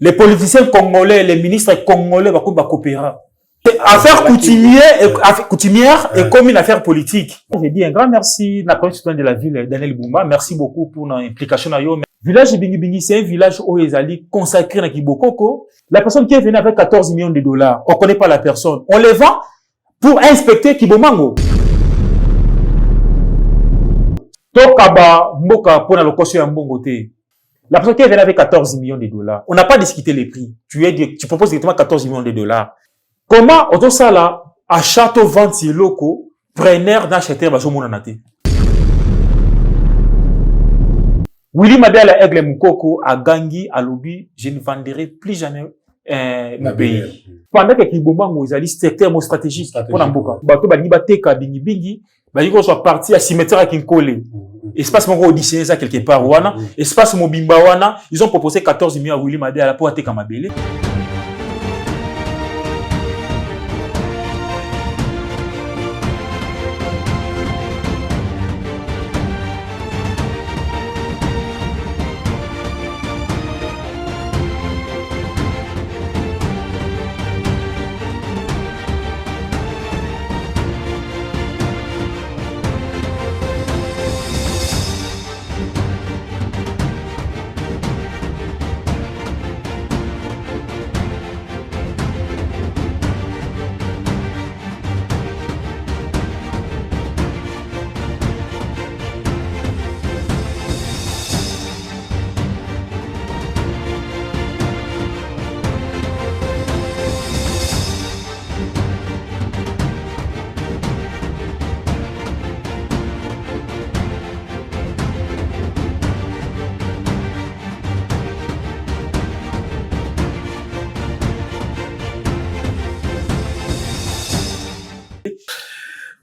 Les politiciens congolais, les ministres congolais vont coopérer. Affaire coutumière et comme une affaire politique. J'ai dit un grand merci à la première citoyenne de la ville, Daniel Bumba. Merci beaucoup pour notre implication. Village de Bingi Bingi, c'est un village où ils allaient consacrer à Kibokoko. La personne qui est venue avec 14 millions de dollars, on ne connaît pas la personne. On les vend pour inspecter Kibomango. Tokaba Mboka pour la location à Mbongote. La personne qui est venue avec 14 millions de dollars, on n'a pas discuté les prix. Tu proposes directement 14 millions de dollars. Comment, autour ça là, à château vente si locaux, preneur d'acheter, bah, mon anaté. Willy Madela Aigle Moukoko, à Gangi, à Lobi, je ne vendrai plus jamais, mon pays. Pendant que Kibomango, ils allaient secteur stratégique, pour l'Amboka. Bato, bah, Nibateka, Bingi Bingi, bah, ils sont partis à cimetière à Kinkole. Espace mon auditionné ça quelque part, wana. Espace mon bimba wana. Ils ont proposé 14 millions à Willy Madela pour attaquer Kamabele.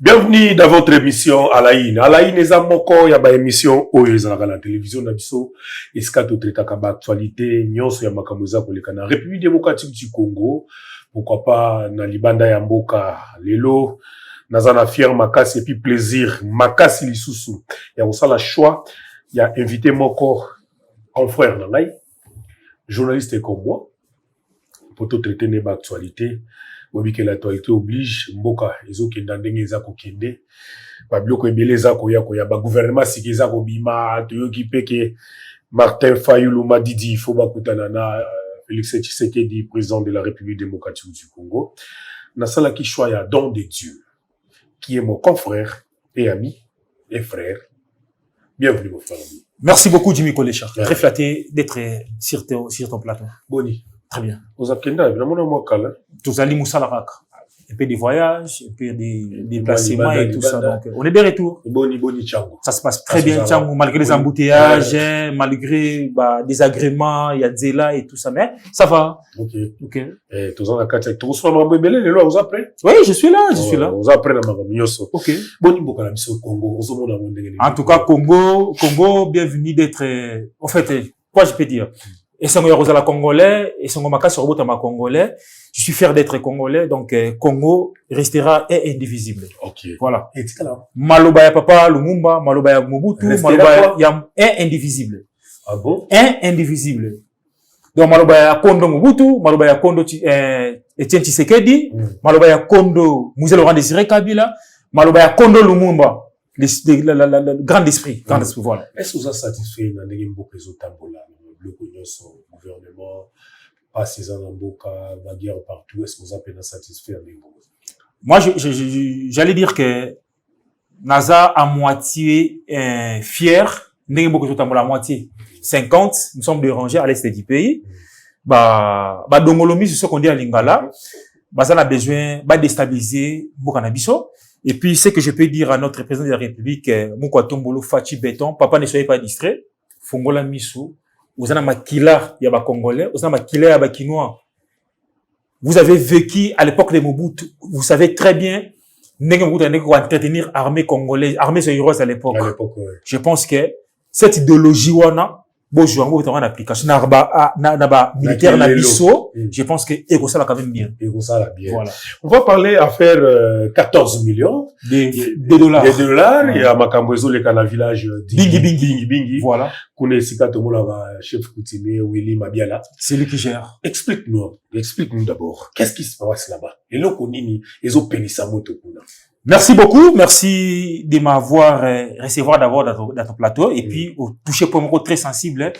Bienvenue dans votre émission Alain. Alain est un moko ya ba émission oyo à la télévision na biso eskato traita ka ba actualité nyonso ya makambo za koleka na République démocratique du Congo, pourquoi pas na libanda ya mboka lelo nazana fier makasi et puis plaisir makasi lisusu ya osala choix ya invité moko confrère na ngai journaliste comme moi pour tout traiter ne ba actualité. Oui, que l'actualité oblige, mboka, ils ont qui ndenge za ko kende, ba bioko ebele za ko ya ba gouvernement siki za ko bima, to yo ki peke Martin Fayulu Madidi, faut ba kutana na Félix Tshisekedi, président de la République démocratique du Congo. Na sala ki choix ya don de Dieu, qui est mon confrère et ami et frère. Bienvenue mon frère. Merci beaucoup Jimmy Kolecha. Très flatté d'être sur ton plateau. Boni. Très bien. Vous avez évidemment moi kala. Tous allez Moussalaraka. Un peu de voyage, un peu de déplacements et tout ça. Donc, on est de retour. Boni Tchango. Ça se passe très bien, Tchango, malgré les embouteillages, malgré, des agréments, il y a des là et tout ça, mais ça va. Ok. Et tous en a quatre, tous sont en bébé, les lois, vous après? Oui, je suis là. Vous après la magamioso. Ok. Boni Boka, la mission Congo, en tout cas, Congo, bienvenue d'être, en fait, quoi je peux dire? Et c'est un Congolais, et c'est un Congolais. Je suis fier d'être Congolais, donc Congo restera indivisible. Ok. Voilà. Et tu là. Malobaya Papa Lumumba, Malobaya Mobutu, Malobaya Yam, indivisible. Ah bon? Indivisible. Donc Malobaya Kondo Mobutu, Malobaya Kondo Etienne Tshisekedi, Malobaya Kondo Mzee Laurent Désiré Kabila, Malobaya Kondo Lumumba. Le grand esprit. Voilà. Est-ce que vous êtes satisfait dans les beaucoup de tambola? Le gouvernement, pas ces Anamboka, la guerre partout, est-ce que vous êtes satisfait avec vous? Moi, j'allais dire que Naza à moitié fier, n'est beaucoup de temps à moitié. 50, nous sommes dérangés à l'est du pays. Dongolomi, c'est ce qu'on dit à Lingala. Ça a besoin, déstabiliser Bokanabiso. Et puis, ce que je peux dire à notre président de la République, Moukwa Tombolo, Fachi Béton, papa ne soyez pas distrait. Fongola Missou. Vous avez makila ya ba Congolais, vous avez makila ya ba Kinois. Vous avez vécu à l'époque de Mobutu, vous savez très bien, Mobutu a entretenir armée congolaise, armée sur à l'époque. À l'époque, ouais. Je pense que cette idéologie wana, bon, je vais en application. Naba militaire, na biso, je pense que ça va quand même bien. Ça va bien. Voilà. On va parler à faire 14 millions de dollars. Des dollars. Et à Makambozo, le canal village Bingi. Voilà. Kone Sika Tomola, chef coutumier, Willy Mabiala. C'est lui qui gère. Explique-nous d'abord. Qu'est-ce qui se passe là-bas? Et là, Konini, ils ont payé sa moto. Merci beaucoup. Merci de m'avoir recevoir d'abord dans ton plateau. Et puis, au toucher pour moi très sensible.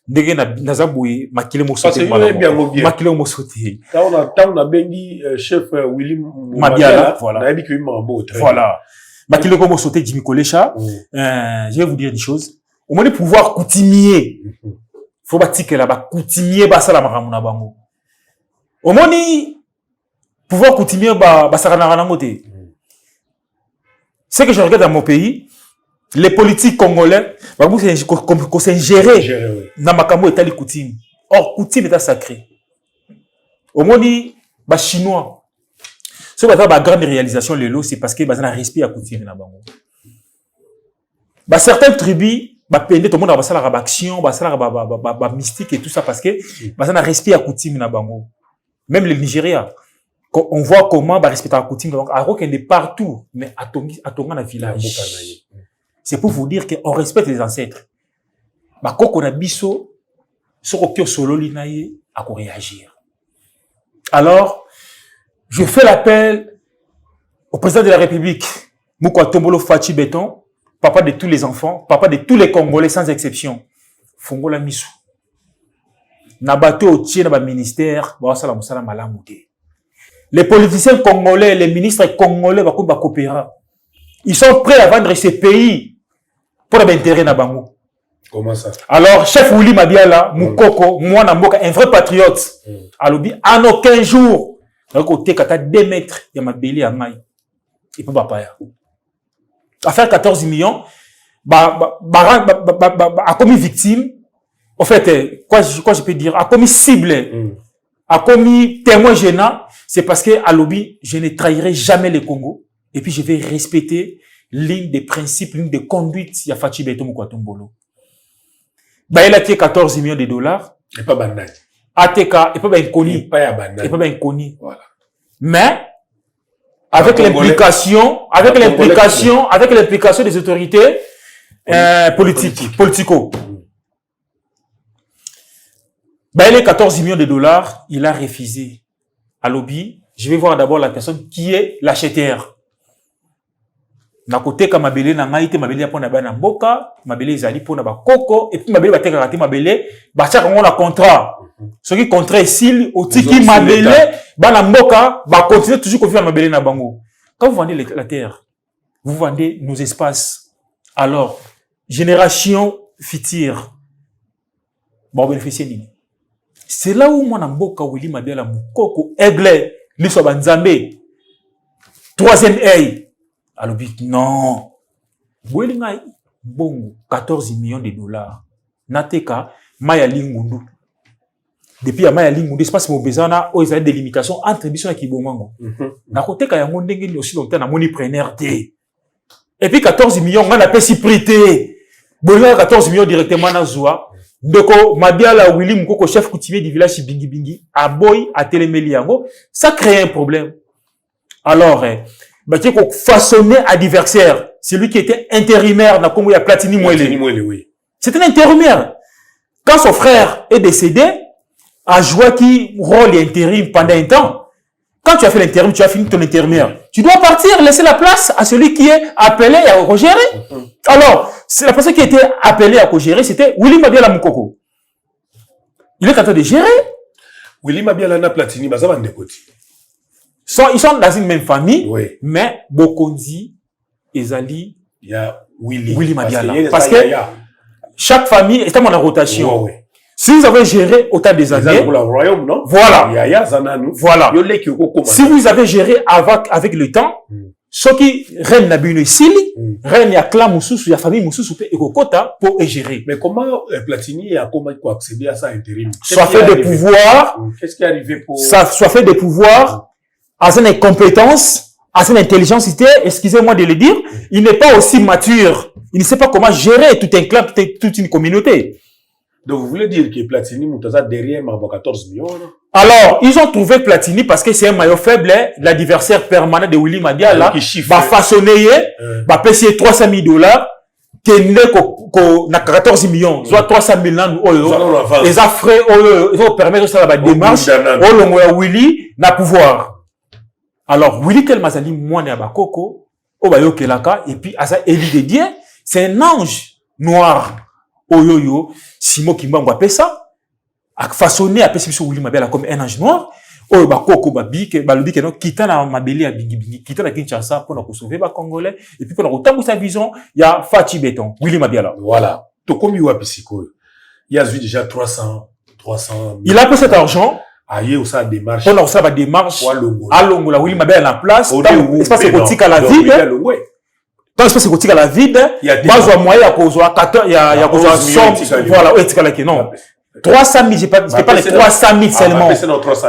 Ndenge na zaboué, makile mo sauté. Makile mo sauté. Quand on a bengi chef Willy Mabiala, voilà. Voilà. Makile mo sauté Jimmy Kolecha. Je vais vous dire une chose. Au moins de pouvoir coutumier. Faut bâtir que là-bas coutumier basa la maramuna bango. Au moins pouvoir coutumier basa na ngote. Ce que je regarde dans mon pays, les politiques congolais, qu'on s'ingérer dans ma camo état les coutumes. Or, coutume est sacré. Au moins, les Chinois, ce qui est la grande réalisation, c'est parce qu'ils ont un respect à coutume. Certaines tribus, tout le monde a une action, une mystique et tout ça parce qu'ils ont un respect à coutume. Même le Nigeria. On voit comment respecter la coutume. Donc, alors qu'elle est partout, mais à Tonga, dans village. C'est pour vous dire qu'on respecte les ancêtres. Quand on a biso, ce qu'on solo linaye, à quoi réagir. Alors, je fais l'appel au président de la République, Mouko Tombolo Fachi Béton, papa de tous les enfants, papa de tous les Congolais sans exception. Fongola Misu. Nabato au tien dans le ministère, les politiciens congolais, les ministres congolais, ils sont prêts à vendre ces pays pour l'intérêt na bango. Comment ça? Alors, chef Willy Mabiala, Moukoko, moi Namboka, un vrai patriote, alobi, en aucun jour, à côté, kata 2 mètres, il y a ma belly à maille. Il peut pas payer. À faire 14 millions, a commis victime, en fait, quoi je peux dire, a commis cible, a commis témoin gênant, c'est parce que, à lobby, je ne trahirai jamais le Congo. Et puis, je vais respecter l'une des principes, l'une des conduites, il y a Fachi Beto Moukouatombolo. Il a été 14 millions de dollars. Et pas bandage. ATK, et pas bien connu. Et pas bandage. Et pas bien connu. Voilà. Mais, avec l'implication des autorités, politico. Il a 14 millions de dollars, il a refusé. À lobby, je vais voir d'abord la personne qui est l'acheteur. Na côté ka mabele na maïté mabele pona ba na mboka, mabele ezali pona ba koko et puis mabele ba teka kati mabele ba chaka on a contrat. Ce qui contrat ici au tiki mabele ba na mboka ba continuer toujours confier mabele na bango. Quand vous vendez la terre, vous vendez nos espaces. Alors, génération future ba bénéficier nini? C'est là où moi na mboka Willy Mabiala Moukoko Aigle liso banzambe 3e œil. Alors, non. Bon, 14 millions de dollars. Nateka, Maya Lingundu. Depuis Maya Lingundu, espace Mobezana, où il y a des limitations entre Bisson et Kibomango. Nakoteka, il y a un monde aussi longtemps, na monipreneur T. Et puis 14 millions, on a pas si prêté. Bon, 14 millions directement na Zoua. Doko, Mabiala, Willy Moukoko, chef coutumier du village Bingi Bingi, à Boy, à Téléméliango, ça crée un problème. Alors, qui façonner adversaire, celui qui était intérimaire dans Congo, il y a Platini Mwele. Oui. C'est un intérimaire. Quand son frère est décédé, a joué qui rôle intérim pendant un temps. Quand tu as fait l'intérim, tu as fini ton intérimaire. Tu dois partir, laisser la place à celui qui est appelé à co-gérer. Alors, c'est la personne qui était appelée à co-gérer, c'était Willy Mabiala Moukoko. Il est en train de gérer. Willy Mabiala na Platini, bazaba ndekoti. Ils sont dans une même famille, oui. Mais Bokonzi, Ezali, il y a Willy Mabiala. Parce que chaque famille est en rotation. Oui. Si vous avez géré autant des années, pour le royaume, non? Voilà. Voilà. Si vous avez géré avec le temps, ceux qui règnent na bino ici, règnent à clan Moussous, il y a famille Moussous et Kokota pour gérer. Mais comment Platini a comment accéder à ça intérim? Soit fait des pouvoirs. Qu'est-ce qui est arrivé pour ça? Soit fait des pouvoirs. À son incompétence, à son intelligence, excusez-moi de le dire, il n'est pas aussi mature. Il ne sait pas comment gérer tout un clan, toute une communauté. Donc, vous voulez dire que Platini, Moutaza, derrière, m'a 14 millions, non? Alors, ils ont trouvé Platini parce que c'est un maillot faible, l'adversaire permanent de Willy Madiala, va façonner, va payer $300,000, qui n'a 14 millions, soit 300 000 les frais, ils vont permettre ça la démarche, Willy n'a pouvoir. Alors, Willy Kelmazali, moi, n'est pas Coco, Obayo Kelaka, et puis, Asa Eli Dédié, c'est un ange noir, Oyoyo, Simo Kimba ça. A façonné à Pessimison Willy Mabela comme un ange noir. Oh, bah, Koko, bah, Bik, bah, le Bik, non, quitte na Mabeli à Bigi, quitte na Kinshasa pour nous sauver, bah, Congolais. Et puis, pour nous retomber sa vision, il y a Fati Béton, Willy Mabela. Voilà. To comme il y a Pisico. Il y a déjà 300. Il a pris cet argent. Aïe, ou ça démarche. On a ça, démarche. À Longola, Willy Mabela en place. Espace écotique à la vide. Dans l'espace écotique à la vide. Il y a des moyens à cause, il y a cause, voilà, oui, non. 300 000, c'est pas les 300 000 seulement.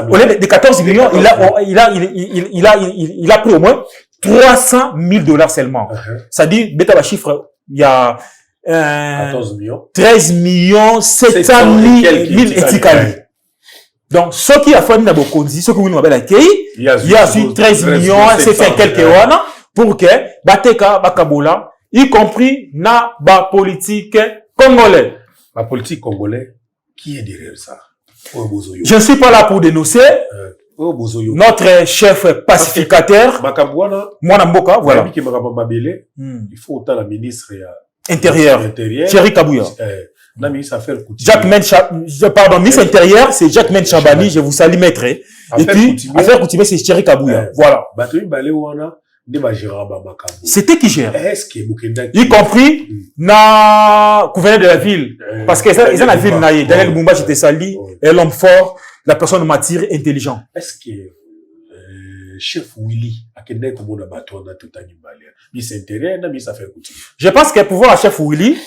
Au lieu de 14 millions, il a pris au moins $300,000 seulement. Ça dit, bêta la chiffre, il y a, 14 millions. 13 millions 700 000 éticali. Donc, ceux qui a fait une abokondi, ceux qui ont eu accueil, il y a sur 13 millions 700 quelques wana, pour que, bateka, bakabola, y compris, na, ba politique congolais. La politique congolaise. Qui est derrière ça? Je ne suis pas là pour dénoncer. Notre chef pacificateur. Mwana Mboka, voilà. Il faut autant la ministre intérieur. Thierry Kabouya. La ministre affaires Jacques pardon, ministre intérieur, c'est Jacques Men Chabani, je vous salue maître. Et puis, affaires coutumières, c'est Thierry Kabouya. Voilà. C'était qui gère? Y compris, na gouverneur de la ville. Parce que ça, ils ont la ville, Daniel Bumba, j'étais sali, et l'homme fort, la personne mature, intelligent. Est-ce que, chef Willy, à quel moment on a battu, on a tout je pense que pouvoir à chef Willy,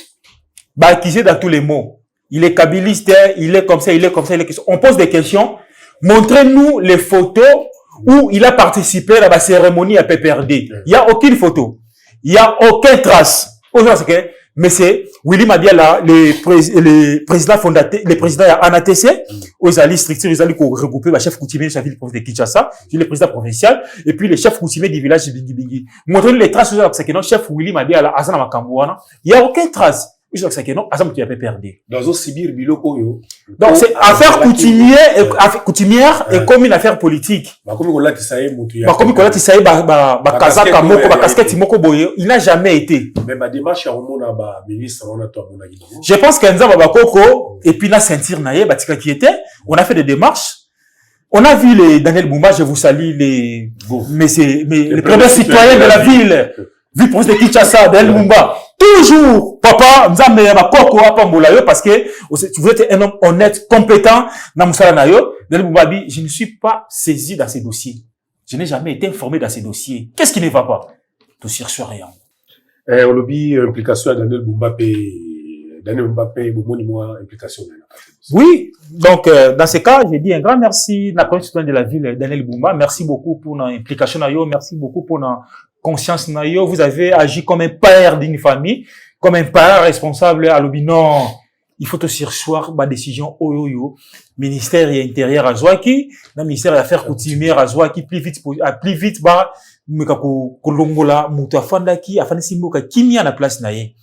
bah, qui sait dans tous les mots. Il est kabiliste, il est comme ça, il est comme ça, il est comme ça. On pose des questions. Montrez-nous les photos où il a participé à la cérémonie à PPRD. Il n'y a aucune photo. Il n'y a aucune trace. Mais c'est Willy Madiala, les présidents fondateurs, les présidents ANATC, aux alliés structures, ils allaient regrouper le chef coutumier de la ville de Kinshasa, le président provincial, et puis les chefs coutumiers du village de Bingi Bingi. Montrez-nous les traces, parce que non, chef Willy Madiala, Azana Makambouana, il n'y a aucune trace. Donc, c'est affaire coutumière et comme une affaire politique. Il n'a jamais été. Je pense qu'Enza Babakoko, et puis la ceinture naïe, qui était, on a fait des démarches. On a vu les Daniel Bumba, je vous salue, les premiers citoyens de la ville, vu pour de Kinshasa, Daniel Bumba. Toujours, papa, parce que vous êtes un homme honnête, compétent, je ne suis pas saisi dans ces dossiers. Je n'ai jamais été informé dans ces dossiers. Qu'est-ce qui ne va pas? Dossier sur rien. On lobby implication à Daniel Mbappé, implication. Oui, donc dans ce cas, j'ai dit un grand merci à la première citoyenne de la ville, Daniel Bumba. Merci beaucoup pour notre implication, merci beaucoup pour notre conscience. Vous avez agi comme un père d'une famille, comme un père responsable à l'obi. Non, il faut aussi recevoir ma décision ministère et intérieur à Zouaki, le ministère des Affaires coutumières à Zouaki, plus vite, kolongola, mutafandaki, afanisimboka, kimi à la place naye.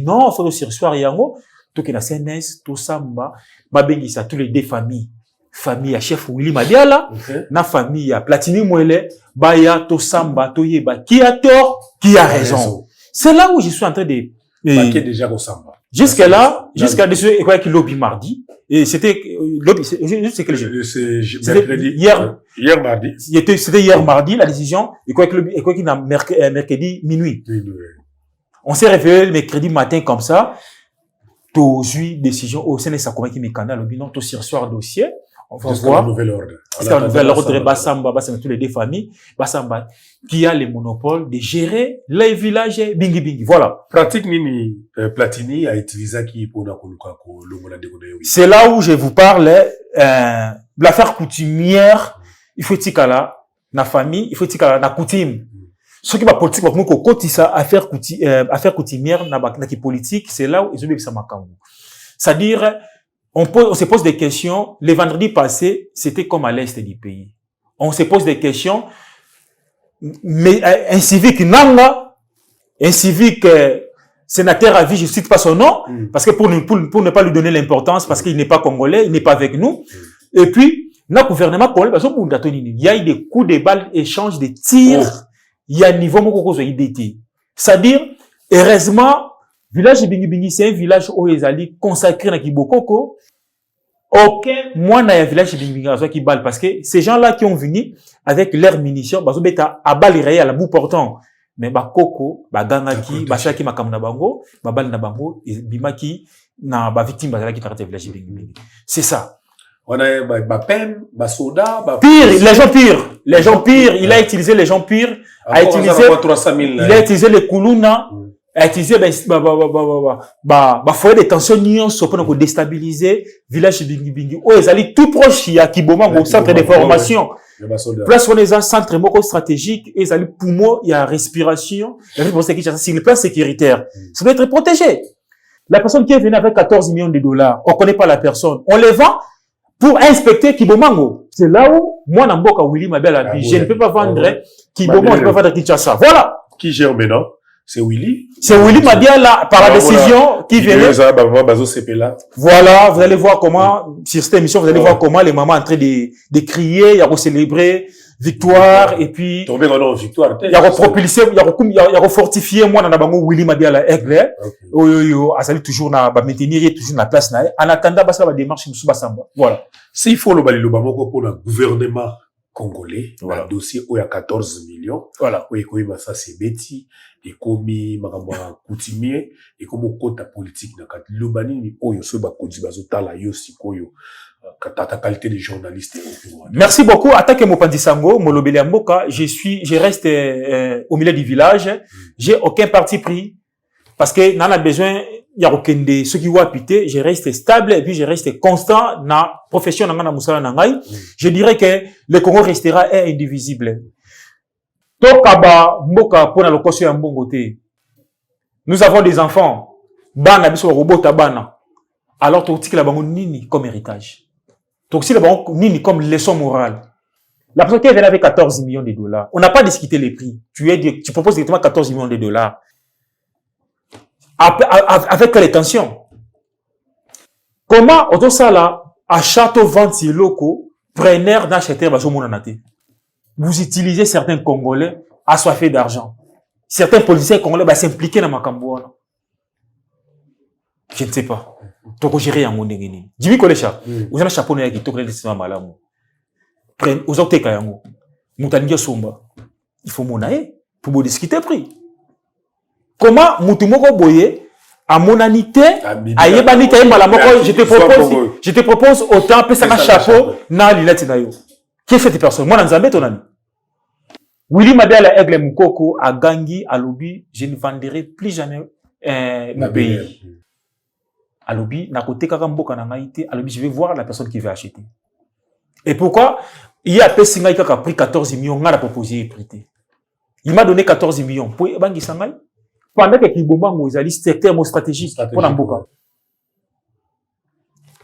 Non, il faut aussi recevoir yango, tout que la CNS, tout samba, babengisa tous les deux familles. Famille à chef Willy Madiala, na famille à Platini Mwele, baya to samba to yeba, qui a tort, qui a raison. C'est là où je suis en train de déjà au samba. Jusqu'à là, jusqu'à dessus quoi qu'il lobby mardi, et c'était lobby, c'est quel jour? Mercredi. Hier mardi. C'était hier mardi la décision, et quoi qu'il a mercredi minuit. On s'est réveillé le mercredi matin comme ça. Tout décision au sein de sa communauté qui me canal le bilan tout sur dossier. On va voir. Nouvel ordre. C'est un nouvel ordre. Bassamba, tous les deux familles. Bassamba, qui a le monopole de gérer les villages bingi bingi. Voilà. Pratique nini Platini a utilisé qui pour la c'est là où je vous parle l'affaire coutumière. Il faut dire là, la famille, il faut dire là, la coutume. Ce qui va politique, quand ça affaire coutumière, na qui politique, c'est là où ils ont ça makambu. C'est-à-dire, on se pose des questions. Les vendredis passés, c'était comme à l'est du pays. On se pose des questions. Mais un civique Nanga, un civique sénateur à vie, je ne cite pas son nom, parce que pour ne pas lui donner l'importance, parce qu'il n'est pas congolais, il n'est pas avec nous. Et puis, notre gouvernement congolais, il y a eu des coups de balles, échanges de tirs, il y a un niveau d'identité. C'est-à-dire, heureusement, village de Bingi, c'est un village où ils allaient consacrer à Kibokoko. Aucun mois n'a un village de Bingi qui balle, parce que ces gens-là qui ont venu avec leurs munitions, bah, à balle réelle, à la bout portant. Mais bah koko bah gangaki bah shaki makamuna bango bah bal na bango et bimaki na bah victime bah qui tarate village bingi. C'est ça. On a bah pen bah soda bah pire, les gens pires, il a utilisé les gens pires, il a utilisé les kuluna, a utilisé bah foyer de tension nion pour déstabiliser village bingi. Oh ils allaient tout proche il y a Kiboma au centre de formation. Place on est un centre stratégique et ça lui poumon, il y a respiration, il y a sur le plan sécuritaire. Ça doit être protégé. La personne qui est venue avec 14 millions de dollars, on connaît pas la personne, on les vend pour inspecter Kibomango. C'est là où moi Namboka Willy Mabel a dit je ne peux pas vendre Kibomango, je ne peux pas vendre Kinshasa. Voilà. Qui gère maintenant? C'est Willy. C'est Willy Mabel par la décision qui venait. Voilà, vous allez voir comment, sur cette émission, vous allez voir comment les mamans en train de crier, il y a recélébrer victoire, et puis, il y a repropulsé, il y a refortifié, moi, dans la bango, Willy Mabel à Aigle, toujours maintenir toujours la place, en attendant, la démarche, voilà. S'il faut le bali, pour le gouvernement congolais, le dossier où il y a 14 millions, voilà. Où il y a ça, c'est Betty, et comme makamba coutumier et comme kota politique na kat lobani ni oyo so ba kodi bazotala yo sikoyo ta qualité de journaliste. Merci beaucoup. Attaque Mopandi Sango, Molobele Mboka, je reste au milieu du village. J'ai aucun parti pris parce que n'en a besoin il y a aucun de ceux qui vont habiter, je reste stable et puis je reste constant dans la profession na musala na ngai. Je dirais que le Congo restera indivisible. Tokaba mboka pona lokoso ya mbongo te. Nous avons des enfants. Bana biso robot tabana. Alors totika la bango nini comme héritage. Totika la bango nini comme leçon morale. La personne qui est venue avec 14 millions de dollars. On n'a pas discuté les prix. Tu proposes directement 14 millions de dollars. Avec quelle intention? Comment auto ça là à château venti locaux preneur d'acheter baso monanate. Vous utilisez certains Congolais assoiffés d'argent. Certains policiers congolais va s'impliquer dans ma cambouana. Je ne sais pas. Toko gérer en monde ngeni. Jimi kolesha. Vous avez un chapeau na qui toko le sima malamu. Prenne aux autres kayango. Mutangia somba. Il faut monae pour discuter prix. Comment mutumoko boye à monanité à yebanité et malamoko je te propose autant que ça un chapeau na lilati na yo. Qui est cette personne? Moi, Nzambe, ton ami. Willy Mabel à Aigle Mukoko, à Gangi, à Lobi, je ne vendrai plus jamais mon pays. À Lobi, na côté Karamboka na Maïté, à Lobi, je vais voir la personne qui veut acheter. Et pourquoi? Il y a un Singaï qui a pris 14 millions, on a proposé et prêté. Il m'a donné 14 millions. Pour Bangi Sangaï, pendant que Kibomba, ils allaient secteur stratégique pour Namboka.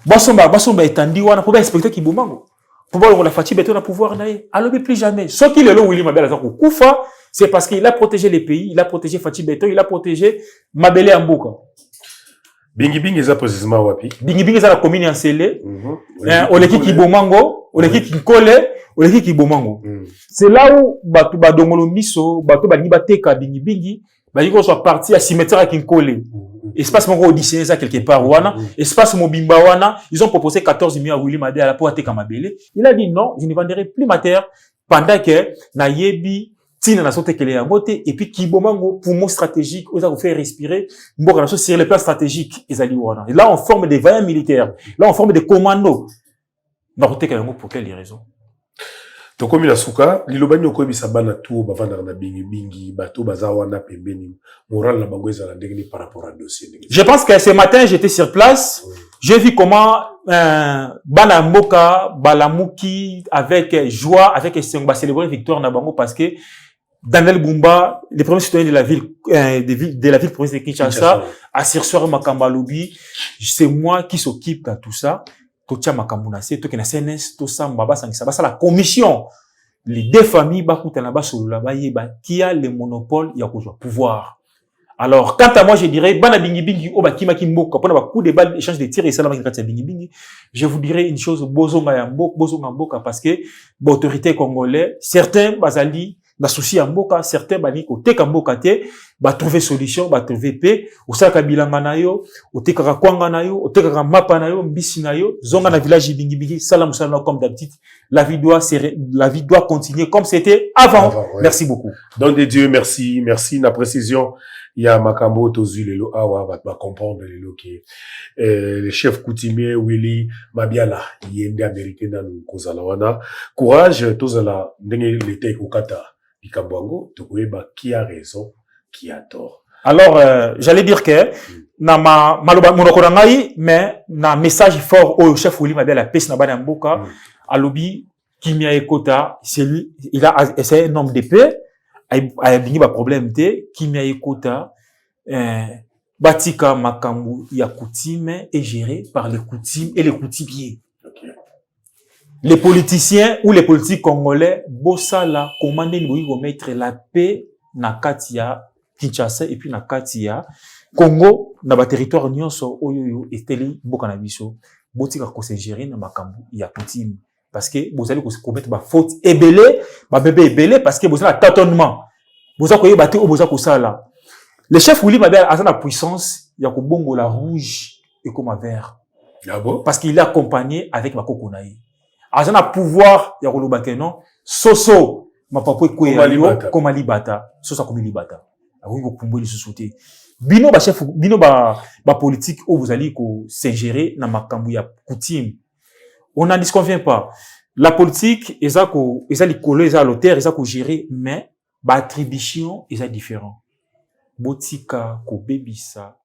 Basomba étendu, on a pour respecter Kibomba. Pouvoir la fatigue beto na pouvoir naé alobi plus jamais ce qui le lo Willy Mabel azako kufa c'est parce qu'il a protégé les pays, il a protégé Fati Beto, il a protégé Mabele Amboka. Bingi bingi za précisément wapi? Bingi bingi za la commune en Sélé. Oleki Kibomango, Oleki Kinkole, Oleki Kibomango. C'est là où batu badongolo miso, batu bani bateka bingi bingi, bani soit parti à cimetière à Kinkole. Espace Mongo auditionné ça quelque part wana, espace Mobimba wana, ils ont proposé 14 millions à Willy Mabel pour ateka Mabele. Il a dit non, je ne vendrai plus ma terre pendant que na yebi tina na sote kele yangote et puis Kibomango poumon stratégique, on va vous faire respirer mboka na so sur le plan stratégique ezali wana. Et là on forme des vaillants militaires, là on forme des commandos. Na koteka yango pour quelle raison? Tokomi na suka lilobani okobisa bana tout bavanda na bingi bingi bato bazawa na pembeni moral na bango ezala ndenge par rapport à dossier. Je pense que ce matin j'étais sur place, j'ai vu comment bana mboka balamuki avec joie avec esengba célébrer victoire na bango parce que Daniel Bumba, les premiers citoyens de la ville, de la ville province de Kinshasa, à Sirsoir Makambalobi, c'est moi qui s'occupe de tout ça. Totia Makambunase, Tokena CNS, tout ça, Mbaba Sangisaba, ça la commission. Les deux familles, qui a le monopole, il y a pouvoir. Alors, quant à moi, je dirais, bana bingi bingi, oba kima kimboka, pendant un coup de balle, échange de tirs et salam avec bingi bingi, je vous dirais une chose, bozonga yamboka, parce que, l'autorité congolaise, certains, bazali, na souci yamboka, certains, bani, kote kamboka te, ba trouver solution, ba trouver paix, osaka bilanga na yo, otekaka kwanga na yo, otekaka mapa na yo, mbisi na yo, zonga na village bingi bingi, salam comme d'habitude, la vie doit continuer comme c'était avant. Ouais. Merci beaucoup. Don de Dieu, merci, na précision. Il y a Makambo Tozu Lelo Awa va comprendre Lelo qui le chef coutumier Willy Mabiala yende américain dans le Kozalawana courage tozala ndenge l'été kokata Ikambwango tokoyeba qui a raison qui a tort. Alors j'allais dire que na maloba monokona ngai mais na message fort au chef Willy Mabiala pesi na bana mboka alobi kimia ekota c'est lui c'est un homme de paix ayabingi ba problème te kimia ekota batika makambu ya coutume est géré par les coutumes et les coutumiers. Okay. Les politiciens ou les politiques congolais bosala commander nous mettre la paix na katia Kinshasa et puis na katia Congo na ba territoire nyonso oyo eteli boka na biso botika ko se gérer na makambu ya coutume. Parce que vous allez commettre ma faute ébélé, ma bébé ébélé, parce que vous avez un tâtonnement. Vous avez battu au bosa kosala. Le chef Willy Mabiala a la puissance, il y a bongo la rouge et comme un vert. Ah bon? Parce qu'il est accompagné avec ma kokonaï. A la pouvoir, il y a le bakeno, soso, ma papa comme alibata, sosa comme libata. A oui, vous pouvez le sous-sauter. Bino ba chef, bino ba politique où vous allez s'ingérer dans ma kambuya coutume. On n'en disconvient pas. La politique, ils ont les collègues, ils ont l'auteur, ils ont géré, mais, l'attribution, ils sont différents. Botika, ko bebisa,